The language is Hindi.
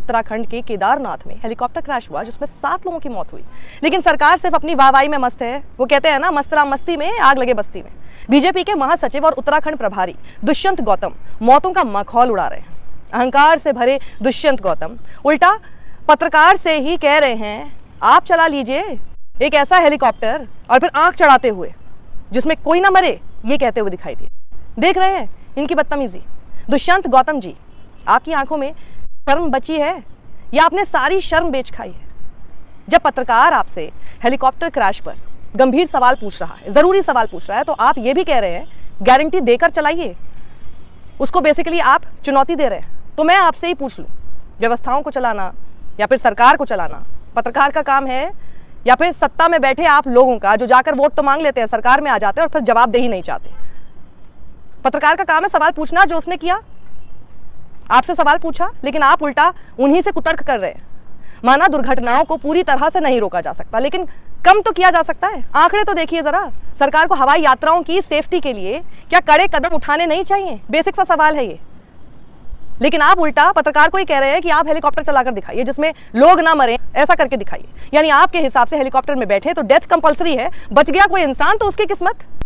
उत्तराखंड के केदारनाथ में हेलीकॉप्टर क्रैश हुआ जिसमें 7 लोगों की मौत हुई। लेकिन सरकार सिर्फ अपनी वाहवाही में मस्त है। वो कहते हैं ना, मस्तराम मस्ती में आग लगे बस्ती में। बीजेपी के महासचिव और उत्तराखंड प्रभारी दुष्यंत गौतम मौतों का मखौल उड़ा रहे हैं। अहंकार से भरे दुष्यंत गौतम उल्टा पत्रकार से ही कह रहे हैं, आप चला लीजिए एक ऐसा हेलीकॉप्टर, और फिर आंख चढ़ाते हुए जिसमें कोई ना मरे ये कहते हुए दिखाई दिए। देख रहे हैं इनकी बदतमीजी। दुष्यंत गौतम जी, आपकी आंखों में शर्म बची है या आपने सारी शर्म बेच खाई है? जब पत्रकार आपसे हेलीकॉप्टर क्रैश पर गंभीर सवाल पूछ रहा है, जरूरी सवाल पूछ रहा है, तो आप ये भी कह रहे हैं गारंटी देकर चलाइए। उसको बेसिकली आप चुनौती दे रहे हैं। तो मैं आपसे ही पूछ लूं, व्यवस्थाओं को चलाना या फिर सरकार को चलाना पत्रकार का काम है, या फिर सत्ता में बैठे आप लोगों का, जो जाकर वोट तो मांग लेते हैं, सरकार में आ जाते हैं और फिर जवाबदेही नहीं चाहते? पत्रकार का काम है सवाल पूछना। जो उसने किया, आपसे सवाल पूछा, लेकिन आप उल्टा उन्हीं से कुतर्क कर रहे हैं। माना दुर्घटनाओं को पूरी तरह से नहीं रोका जा सकता, लेकिन कम तो किया जा सकता है। आंकड़े तो देखिए जरा। सरकार को हवाई यात्राओं की सेफ्टी के लिए क्या कड़े कदम उठाने नहीं चाहिए? बेसिक सा सवाल है ये। लेकिन आप उल्टा पत्रकार को ही कह रहे हैं कि आप हेलीकॉप्टर चलाकर दिखाइए जिसमें लोग ना मरे, ऐसा करके दिखाइए। यानी आपके हिसाब से हेलीकॉप्टर में बैठे तो डेथ कंपलसरी है, बच गया कोई इंसान तो उसकी किस्मत।